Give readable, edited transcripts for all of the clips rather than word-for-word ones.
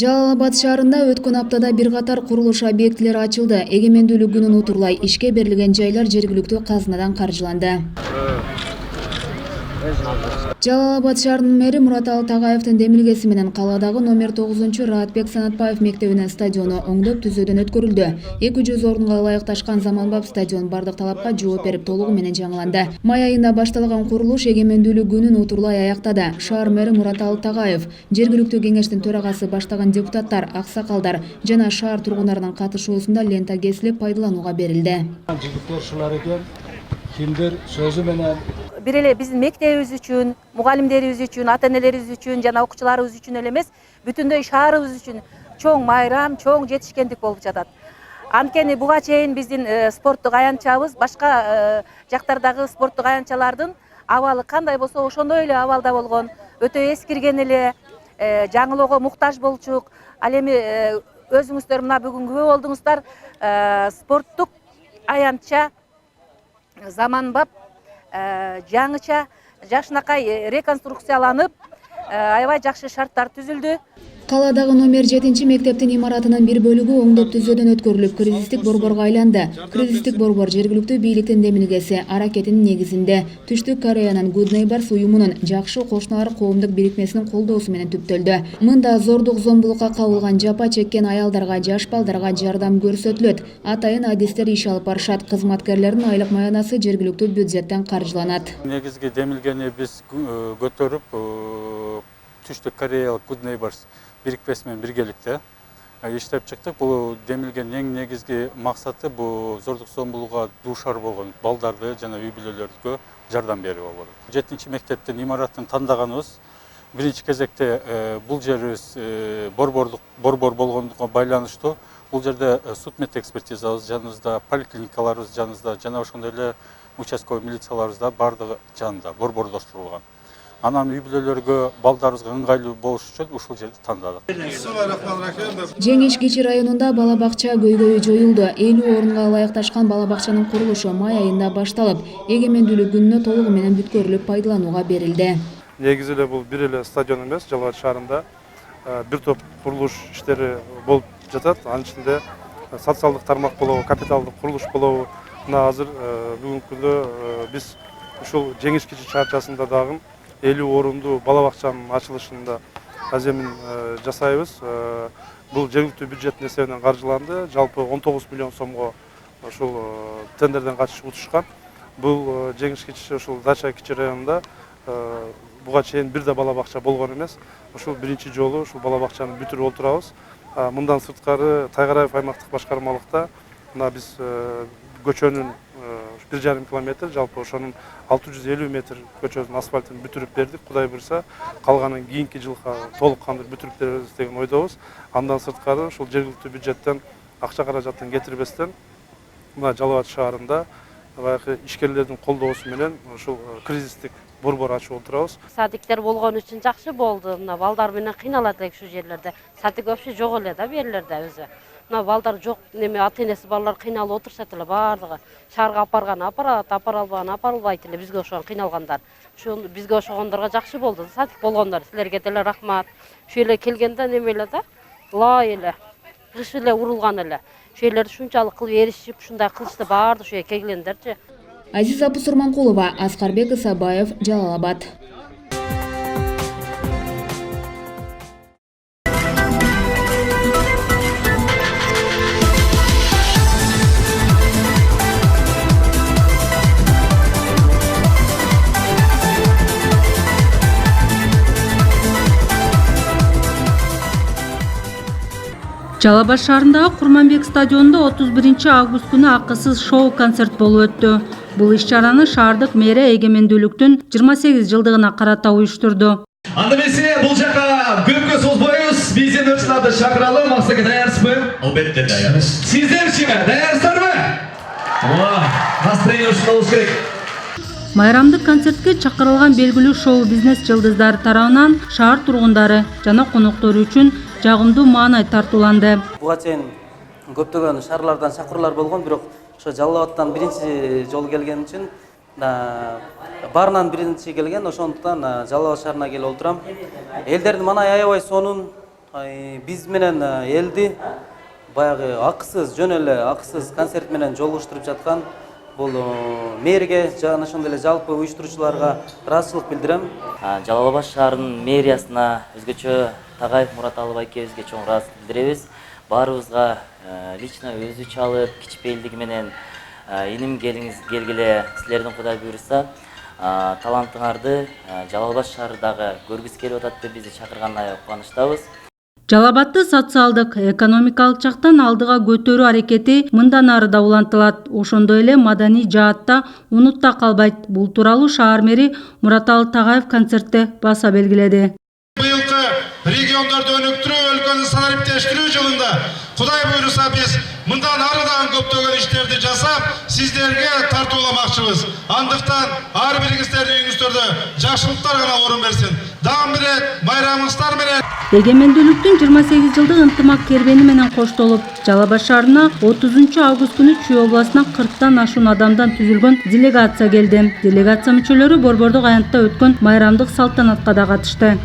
Жалал Абад шаарында өткөн аптада бир катар курулуш объектилери ачылды. Эгемендүүлүк күнүн утурлай ишке берилген жайлар жергиликтүү казынадан каржыланды. Жалал Абад шаарынын мэри Мурат Алтагаевдин демилгеси менен каладагы номер 9 Раатбек Санатбаев мектебинин стадиону оңдоп түзөөдөн өткөрүлдү. 200 орунга ылайыкташкан заманбап стадион бардык талапка жооп берип толугу менен жаңыланды. Май айында башталган курулуш эгемендүүлүк күнүн утурлай аяктады. Шаар мэри Мурат Алтагаев, жергиликтүү кеңештин төрагасы баштаган депутаттар, аксакалдар жана шаар тургундарынын катышуусунда лента кесилип пайдаланууга берилди. Кимдир сөзү менен бир эле биздин мектебибиз үчүн, мугалимдерибиз үчүн, ата-энелерибиз үчүн жана окуучуларыбыз үчүн эле эмес, бүтүндөй шаарыбыз үчүн чоң майрам, чоң жетишкендик болуп жатат. Анткени буга чейин биздин спорттук аянтчабыз башка жактардагы спорттук аянтчалардын абалы кандай болсо ошондой эле абалда болгон, өтө эскирген эле, жаңылоого муктаж болчук. Ал эми өзүңүздөр мына бүгүн күбө болдуңуздар, спорттук аянтча заманбап жаңыча жакшынакай реконструкцияланып, аябай жакшы шарттар түзүлдү. Каладагы номер 7 мектептин имаратынын бир бөлүгү оңдоп түзөөдөн өткөрүлүп, кризистик борборго айланды. Кризистик борбор жергиликтүү бийликтин демилгеси, аракетинин негизинде Түштүк Кореянын Good Neighbors уюмунун жакшы кошуналар коомдук бирикмесинин колдоосу менен түптөлдү. Мында зордук зомбулукка кабылган жапа чеккен аялдарга, жаш балдарга жардам көрсөтүлөт. Атайын адистер иш алып барышат. Кызматкерлердин айлык маянасы жергиликтүү бюджеттен каржыланат. Негизги демилгени биз көтөрүп, Түштүк Кореялык Good Neighbors бирикмеси менен биргеликте иштеп чыктык. Бул демилгенин эң негизги максаты бул зордук зомбулукка дуушар болгон балдарды жана үй бүлөлөргө жардам берүү болот. 7 мектептин имаратын тандаганыбыз биринчи кезекте бул жерибиз борбор болгондугуна байланыштуу. Бул жерде судмед экспертизабыз жаныбызда, поликлиникаларыбыз жаныбызда, жана ошондой эле участковый милицияларыбыз да бардыгы жанында борбордоштурулган. Анан үй бүлөлөргө, балдарыбызга ыңгайлуу болуш үчүн ушул жерди тандадык. Жеңиш Кичи районунда бала бакча көйгөйү жоюлду. 50 орунга ылайыкташкан бала бакчанын курулушу май айында башталып, эгемендүүлүк күнүнө толугу менен бүткөрүлүп пайдаланууга берилди. Негизи эле бул бир эле стадион эмес, Жалал Абад шаарында бир топ курулуш иштери болуп жатат. Анын ичинде социалдык тармак болобу, капиталдык курулуш болобу. Мына азыр бүгүнкү күндө биз ушул Жеңиш Кичи чарчасында дагы 50 орунду бала бакчанын ачылышында аземин жасайбыз. Бул жергиликтүү бюджеттин эсебинен каржыланды. Жалпы 19 миллион сомго ушул тендерден катышып утушкан. Бул Жеңиш Кичи ушул Дача Кичи районунда буга чейин бир да бала бакча болгон эмес. Ушул биринчи жолу ушул бала бакчаны бүтүрүп отурабыз. Мындан сырткары Тайгараев аймактык башкармалыкта мына биз көчөнүн 1,5 километр, жалпы ошонун 650 метр көчөнүн асфальтын бүтүрүп бердик. Кудай буйрса, калганын кийинки жылга толук кандыр бүтүрүп беребиз деген ойдобуз. Андан сырткары ушул жергиликтүү бюджеттен акча каражатын кетирбестен мына Жалал Абад шаарында баягы ишкерлердин колдоосу менен ушул кризистик борбор ачып отурабыз. Садиктер болгон үчүн жакшы болду. Мына балдар менен кыйналат элек ушул жерлерде. Садик вообще жок эле да берлерде өзү. Мына балдар жок, неме ата-энеси балдар кыйналып отурушат эле бардыгы. Шаарга апарган апарат, апара албаган апара албайт эле бизге ошон кыйналгандар. Ушул бизге ошогондорго жакшы болду. Садик болгондор силерге деле рахмат. Ушул эле келгенде неме эле да, лай эле, кыш эле урулган эле. Ушул элерди ушунчалык кылып эришип, ушундай кылышты барды ушуга келгендерчи. Азиза Пусурманкулова, Аскарбек Исабаев, Жалал Абад. Жалал Абад шаарындагы Курманбек стадионунда 31 август күнү акысыз шоу концерт болуп өттү. Бул иш-чараны шаардык мэри эгемендүүлүктүн 28 жылдыгына карата уюштурду. Анда эмесе бул жака көпкө созбойбуз. Биздин өрчүлөрдү чакыралы. Максатка даярсызбы? Албетте даярбыз. Сиздерчи даярсыздарбы? Настроение ушундай болуш керек. Майрамдык концертке чакырылган белгилүү шоу-бизнес жылдыздары тарабынан шаар тургундары жана коноктору үчүн жагымдуу маанай тартууланды. Буга чейин көптөгөн шаарлардан чакыруулар болгон, бирок ошо Жалал Абадтан биринчи жолу келген үчүн баарынан биринчи келген, ошондуктан Жалал Абад шаарына келип отурам. Элдердин маанай аябай сонун, Биз менен элди баягы акысыз, жөн эле акысыз концерт менен жолугуштуруп жаткан бул мэрге жана ошондой эле жалпы уюштуруучуларга ыраазычылык билдирем. Жалал Абад шаарынын мэриясына өзгөчө Тагаев Мураталы байкебизге чоң ыраазычылык билдиребиз. Баарыбызга лично өзү чалып, кичпейилдиги менен иним келгиле, силердин Кудай буйруса талантыңарды Жалал Абад шаарындагы көргүсү келип атат деп бизди чакырганына кубанычтабыз. Жалал Абадты социалдык, экономикалык жактан алдыга көтөрүү аракети мындан ары да улантылат. Ошондой эле маданий жаатта унутта калбайт. Бул тууралуу шаар мэри Мураталы Тагаев концертте баса белгиледи. Быйылкы региондорду өнүктүрүү, өлкөнү санариптештирүү жылында Кудай буйруса биз мындан ары дагы көптөгөн иштерди жасап, сиздерге тартууламакчыбыз. Андыктан ар бириңиздердин үйүңүздөрдө жакшылыктар гана орун берсин. Дагы бир рет майрамыңыздар менен Эгемендүүлүктүн 28 жылдык ынтымак кербени менен коштолуп, Жалал Абад шаарына 30 август күнү Чүй областынан 40тан ашуун адамдан түзүлгөн делегация келди. Делегация мүчөлөрү Борбордук аянтта өткөн майрамдык салтанатка да катышты.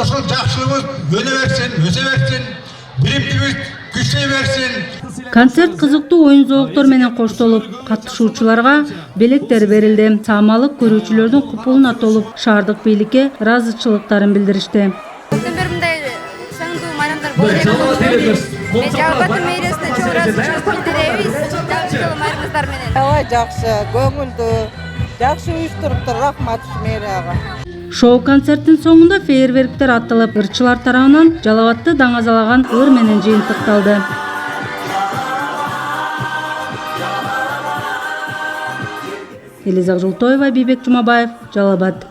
ошол жакшылыгыбыз өнө берсин, өсө берсин, биримдигибиз күчөй берсин. Концерт кызыктуу оюн зоолуктор менен коштолуп, катышуучуларга белектер берилди. Саамалык көрүүчүлөрдүн купулуна толуп, шаардык бийликке ыраазычылыктарын билдиришти. Жалал Абад мэриясына чоң ыраазычылык билдиребиз. Жакшы менен. Ооба жакшы, көңүлдүү, жакшы уюштуруптур, рахмат мэрияга. Шоу-концерттин соңунда фейерверктер аттылып, ырчылар тарабынан Жалал Абадты даңазалаган ыр менен жыйынтыкталды. Элиза Жултоева, Бийбек Жумабаев, Жалал Абад.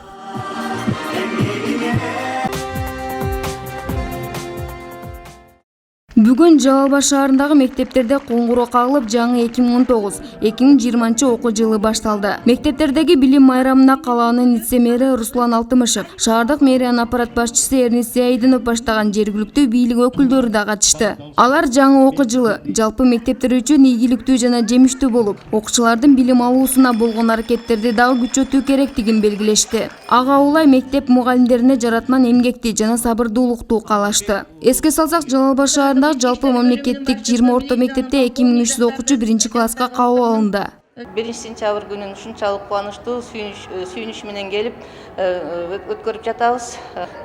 Бүгүн Жалал Абад шаарындагы мектептерде коңгуроо кагылып, жаңы 2019-2020 окуу жылы башталды. Мектептердеги билим майрамына калаанын вице-мэри Руслан Алтымышев, шаардык мэриянын аппарат башчысы Эрнест Зиайдинов баштаган жергиликтүү бийлик өкүлдөрү да катышты. Алар жаңы окуу жылы жалпы мектептер үчүн ийгиликтүү жана жемиштүү болуп, окуучулардын билим алуусуна болгон аракеттерди дагы күчөтүү керектигин белгилешти. Ага улай мектеп мугалимдерине жаратман эмгекти жана сабырдуулукту каалашты. Эске салсак, Жалал Абад шаарында жалпы мамлекеттик 20 орто мектепте 2300 окуучу 1-класска кабыл алынды. 1-сентябрь күнүн ушунчалык кубанычтуу сүйүнүч менен келип өткөрүп жатабыз.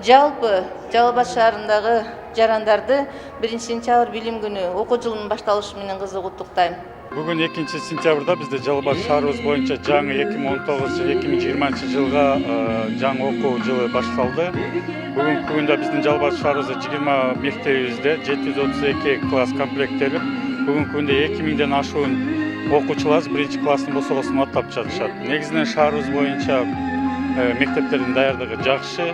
Жалпы Жалал Абад шаарындагы жарандарды 1-сентябрь билим күнү окуу жылынын башталышы менен кызыгуттуктайм. Бүгін 2 сентябрда бізде Жалал Абад шаарыбыз боюнча жаңы 2019-2020 жылга жаңы окуу жылы башталды. Бүгүнкү күндө биздин Жалал Абад шаарыбызда 20 мектебибизде 732 класс комплекттелип, бүгүнкү күндө 2000ден ашуун окуучулар 1-класстын босогосун аттап жатышат. Негизинен шаарыбыз боюнча мектептердин даярдыгы жакшы.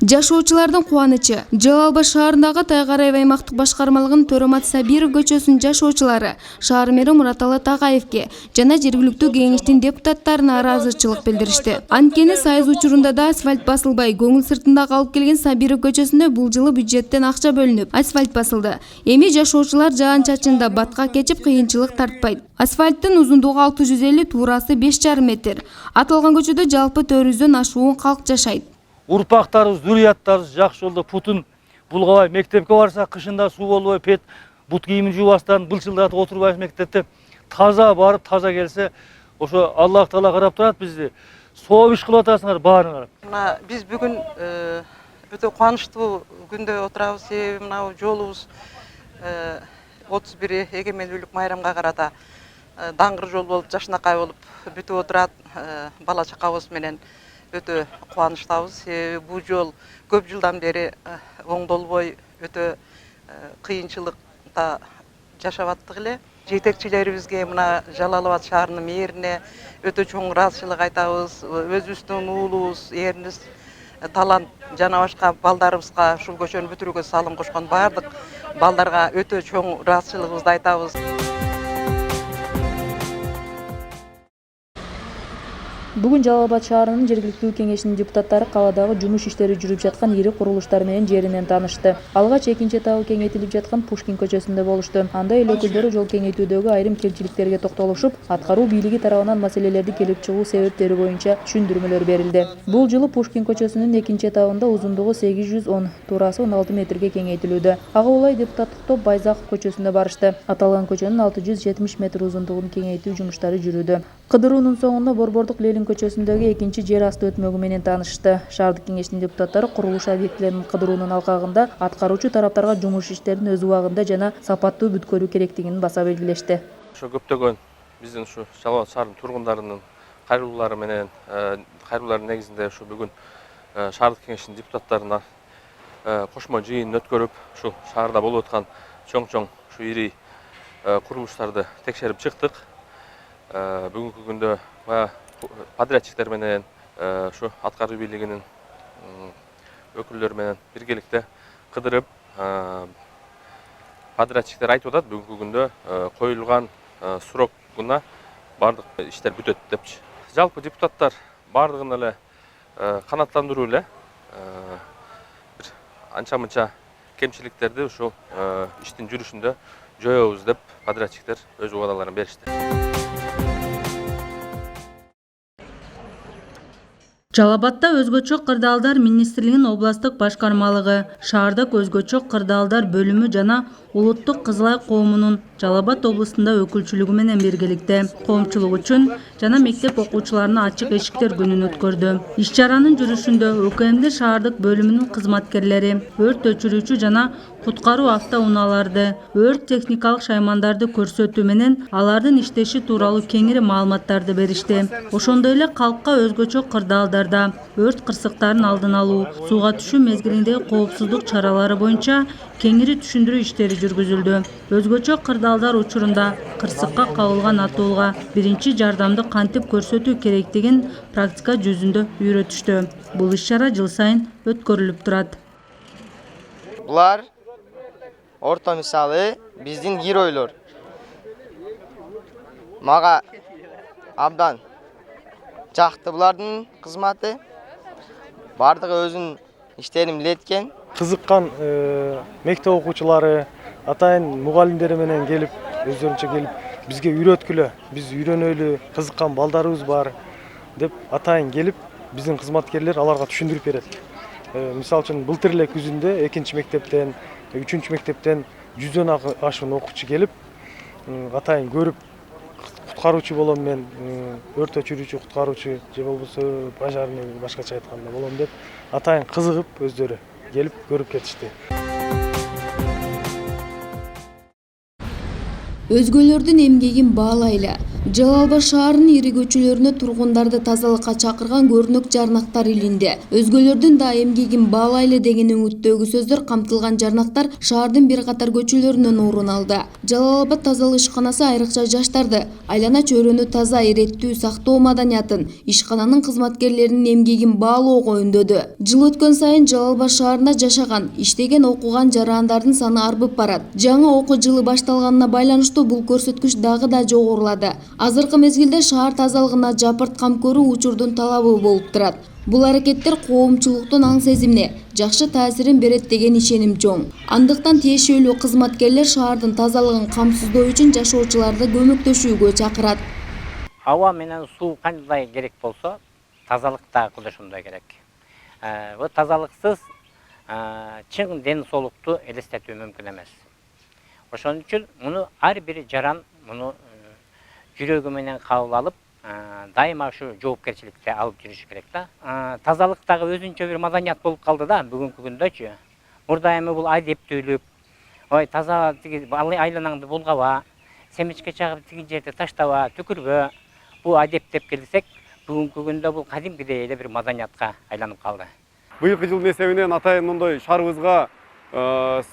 Жашоочулардын кубанычы. Жалал Абад шаарындагы Тайгараев аймактык башкармалыгынын Төрөмат Сабиров көчөсүнүн жашоочулары шаар мэри Мураталы Тагаевке жана жергиликтүү кеңештин депутаттарына ыраазычылык билдиришти. Анткени сайыз учурунда да асфальт басылбай, көңүл сыртында калып келген Сабиров көчөсүндө бул жылы бюджеттен акча бөлүнүп, асфальт басылды. Эми жашоочулар жаан-чачында батка кечип кыйынчылык тартпайт. Асфальттын узундугу 650, туурасы 5,5 метр. Аталган көчөдө жалпы 400дөн ашуун калк жашайт. Урпактарыбыз, зүриятдарыбыз жакшы жолдо путун булгабай, мектепке барса кышында суу болбой, пет бут кийимин жуубастан былчылдатып отурбайбыз мектепте. Таза барып, таза келсе, ошо Аллах Таала карап турат бизди. Сооп иш кылып атасыңар баарыңар. Мына биз бүгүн өтө кубанычтуу күндө отурабыз. Себеби мына жолубуз 31 эгемендүүлүк майрамга карата даңгыр жол болуп, жашынакай болуп бүтүп отурат. Бала чакабыз менен өтө кубанычтабыз. Бул жол көп жылдан бери оңдолбой өтө кыйынчылыкта жашап аттык эле. Жетекчилерибизге мына Жалал Абад шаарынын мэрине өтө чоң ыраазычылык айтабыз. Өзүбүздүн уулубуз, эриниз, талант жана башка балдарыбызга ушул көчөнү бүтүрүүгө салым кошкон баардык балдарга өтө чоң ыраазычылыгыбызды айтабыз. Бүгүн Жалал Абад шаарынын жергиликтүү кеңешинин депутаттары каладагы жумуш иштери жүрүп жаткан ири курулуштар менен жеринен таанышты. Алгач экинчи этабы кеңейтилип жаткан Пушкин көчөсүндө болушту. Анда эл өкүлдөрү жол кеңейтүүдөгү айрым кемчиликтерге токтолушуп, аткаруу бийлиги тарабынан маселелерди келип чыгуу себептери боюнча түшүндүрмөлөр берилди. Бул жылы Пушкин көчөсүнүн экинчи этабында узундугу 810, туурасы 16 метрге кеңейтилүүдө. Ага улай депутаттык топ Байзаков көчөсүндө барышты. Аталган көчөнүн 670 метр узундугун кеңейтүү жумуштары жүрүүдө. Кыдыруунун соңунда Борбордук Ленин көчөсүндөгү экинчи жер асты өтмөгү менен таанышты. Шаардык кеңештин депутаттары курулуш объектилеринин кыдыруунун алкагында аткаруучу тараптарга жумуш иштерин өз убагында жана сапаттуу бүткөрүү керектигин баса белгилешти. Ошо көптөгөн биздин ушу Жалал Абад шаарынын тургундарынын кайрылуулары менен кайрылуулардын негизинде ушу бүгүн шаардык кеңештин депутаттарына кошмо жыйын өткөрүп, ушу шаарда болуп аткан чоң ушу ири курулуштарды текшерип чыктык. Бүгүнкү күндө подрядчиктер менен ушу аткаруу бийлигинин өкүлдөрү менен биргеликте кыдырып, подрядчиктер айтып атат бүгүнкү күндө коюлган срокуна бардык иштер бүтөт депчи. Жалпы депутаттар бардыгын эле канааттандыруу эле бир анча-мынча кемчиликтерди ушул иштин жүрүшүндө жоёбуз деп подрядчиктер өз убадаларын беришти. Жалал Абадда өзгөчө кырдаалдар министрлигинин областтык башкармалыгы, шаардык өзгөчө кырдаалдар бөлүмү жана улуттук Кызылай коомунун Жалал Абад областында өкүлчүлүгү менен биргеликте коомчулук үчүн жана мектеп окуучуларына ачык эшиктер күнүн өткөрдү. Иш-чаранын жүрүшүндө ÖKM'de шаардык бөлүмүнүн кызматкерлери өрт өчүрүүчү жана куткаруу автоунааларды, өрт техникалык шаймандарды көрсөтүү менен алардын иштеши тууралуу кеңири маалыматтарды беришти. Ошондой эле калкка өзгөчө кырдаалдарда өрт кырсыктарын алдын алуу, сууга түшүү мезгилиндеги коопсуздук чаралары боюнча кеңири түшүндүрүү иштери жүргүзүлдү. Өзгөчө кырдаалдар учурунда кырсыкка кабылган атууга биринчи жардамды кантип көрсөтүү керектигин практика жүзүндө үйрөтүштү. Бул иш-чара жыл сайын өткөрүлүп турат. Булар орто мисалы биздин геройлор. Мага абдан жакты булардын кызматы. Бардыгы өзүнүн иштерин билеткен. Кызыккан мектеп окуучулары, атайын мугалимдери менен келип, өздөрүнчө келип, бизге үйрөткүлө, биз үйрөнөлү, кызыккан балдарыбыз бар деп атайын келип, биздин кызматкерлер аларга түшүндүрүп берет. Мисалы үчүн былтыр эле күзүндө 2-нчи мектептен, 3-нчү мектептен 100дөн ашуун окуучу келип, атайын көрүп, куткаруучу болом мен, өрт өчүрүүчү куткаруучу же болбосо пожарный башкача айтканда болом деп атайын кызыгып өздөрү келип көрүп кетишти. Өзгөлөрдүн эмгегин баалайлы. Жалал Абад шаарынын ири көчөлөрүнө тургундарды тазалыкка чакырган көрүнөк жарнактар илинди. Өзгөлөрдүн да эмгегин баалайлы деген үмүттөгү сөздөр камтылган жарнактар шаардын бир катар көчөлөрүнөн орун алды. Жалал Абад тазалык ишканасы айрыкча жаштарды айлана чөйрөнү таза иреттүү сактоо маданиятын, ишкананын кызматкерлеринин эмгегин баалоого үндөдү. Жыл өткөн сайын Жалал Абад шаарында жашаган, иштеген, окуган жарандардын саны арбып барат. Жаңы окуу жылы башталганына байланыштуу бул көрсөткүч дагы да жогорулады. Азыркы мезгилде шаар тазалыгына жапырт кам көрүү учурдун талабы болуп турат. Бул аракеттер коомчулуктун аң сезимине жакшы таасирин берет деген ишеним чоң. Андыктан тиешелүү кызматкерлер шаардын тазалыгын камсыздоо үчүн жашоочуларды көмөктөшүүгө чакырат. Аба менен суу кандай керек болсо, тазалык да кудай ошондой керек. Бул тазалыксыз чың ден соолукту элестетүү мүмкүн эмес. Ошон үчүн муну ар бир жаран муну жүрөгү менен кабыл алып, дайыма ушу жоопкерчиликти алып жүрүш керек да. Тазалык дагы өзүнчө бир маданият болуп калды да бүгүнкү күндөчү. Мурда эми бул адептүүлүк, ой таза тиги айланаңды булгаба, семечке чагып тиги жерде таштаба, түкүрбө. Бул адеп деп келсек, бүгүнкү күндө бул кадимкидей эле бир маданиятка айланып калды. Быйылкы жылдын эсебинен атайын мондой шаарыбызга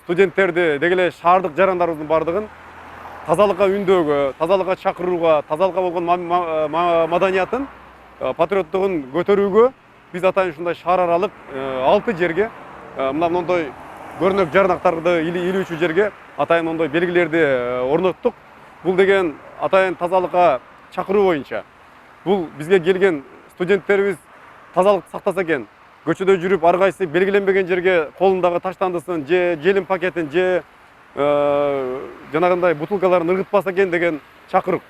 студенттерди деги эле шаардык жарандарыбыздын бардыгын тазалыкка үндөөгө, тазалыкка чакырууга, тазалыкка болгон маданиятын, патриоттугун көтөрүүгө биз атайын ушундай шаар аралык 6 жерге, мондой көрүнөк жарнактарды илүүчү жерге атайын мондой белгилерди орноттук. Бул деген атайын тазалыкка чакыруу боюнча. Бул бизге келген студенттерибиз тазалык сактаса экен, көчөдө жүрүп ар кайсы белгиленбеген жерге колундагы таштандысын же желим пакетин же жанагындай бутылкаларын ыргытпаса экен деген чакырык.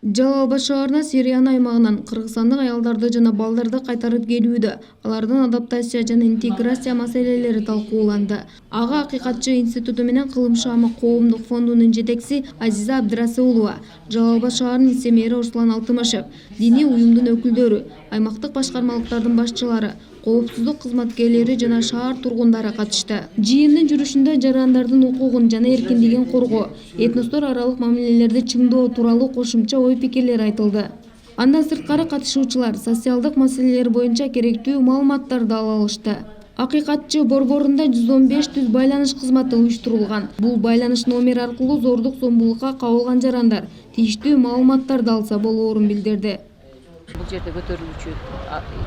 Жалал Абад шаарына Сириянын аймагынан кыргызстандык аялдарды жана балдарды кайтарып келүүдө алардын адаптация жана интеграция маселелери талкууланды. Ага Акыйкатчы институту менен Кылымшаама коомдук фондунун жетекчиси Азиза Абдрасулова, Жалал Абад шаарынын вице-мэри Руслан Алтымышев, диний уюмдун өкүлдөрү, аймактык башкармалыктардын башчылары, коопсуздук кызматкерлери жана шаар тургундары катышты. Жыйындын жүрүшүндө жарандардын укугун жана эркиндигин коргоо, этностор аралык мамилелерди чыңдоо тууралуу кошумча ой пикирлер айтылды. Андан сырткары катышуучулар социалдык маселелер боюнча керектүү маалыматтарды ала алышты. Акыйкатчы борборунда 115 түз байланыш кызматы уюштурулган. Бул байланыш номери аркылуу зордук зомбулукка кабылган жарандар тийиштүү маалыматтарды алса болоорун билдирди. Бул жерде көтөрүлүүчү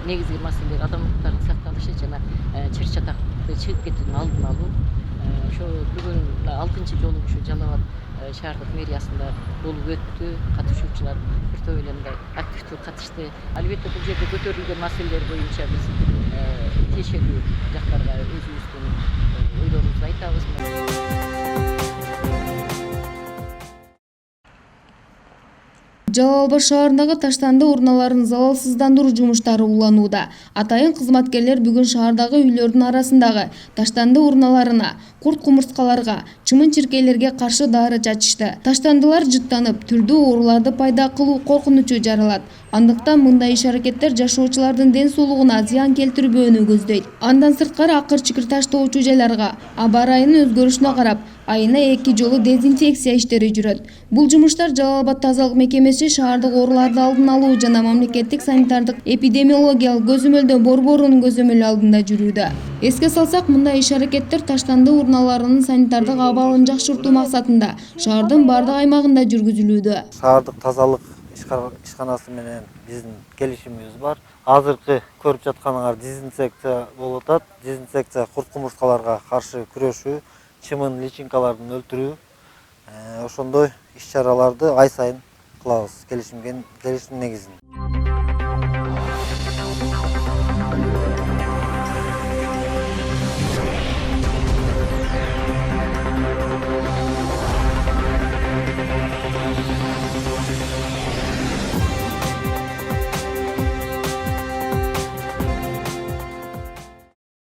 негизги маселелер адам укуктарынын сакталышы жана чыр чатакты чыгып кетүүнүн алдын алуу. Ошо бүгүн 6-чы жолу ушу Жалал Абад шаардык мэриясында болуп өттү. Катышуучулар бир топ эле мындай активдүү катышты. Албетте бул жерде көтөрүлгөн маселелер боюнча биз тиешелүү жактарга өзүбүздүн ойлорубузду айтабыз. Жалал Абад шаарындагы таштанды урналарын залалсыздандыруу жумуштары уланууда. Атайын кызматкерлер бүгүн шаардагы үйлөрдүн арасындагы таштанды урналарына, курт-кумурскаларга, чымын-чиркейлерге каршы дары чачышты. Таштандылар жыттанып, түрдүү ооруларды пайда кылуу коркунучу жаралат. Андыктан мындай иш-аракеттер жашоочулардын ден соолугуна зыян келтирбөөнү көздөйт. Андан сырткары акыр-чыкыр таштоочу жайларга аба ырайынын өзгөрүшүнө карап, айына 2 жолу дезинфекция иштери жүрөт. Бул жумуштар Жалал Абад тазалык мекемеси шаардык ооруларды алдын алуу жана мамлекеттик санитардык эпидемиологиялык көзөмөлдөө борборунун көзөмөлү алдында жүрүүдө. Эске салсак, мындай иш-аракеттер таштанды урналарынын санитардык абалын жакшыртуу максатында шаардын бардык аймагында жүргүзүлүүдө. Шаардык тазалык ишканасы менен биздин келишимибиз бар. Азыркы көрүп жатканыңар дезинфекция болуп атат. Дезинфекция курт-кумурскаларга каршы күрөшүү, чымын личинкалардын өлтүрүү, ошондой иш-чараларды ай сайын кылабыз келишим негизинде.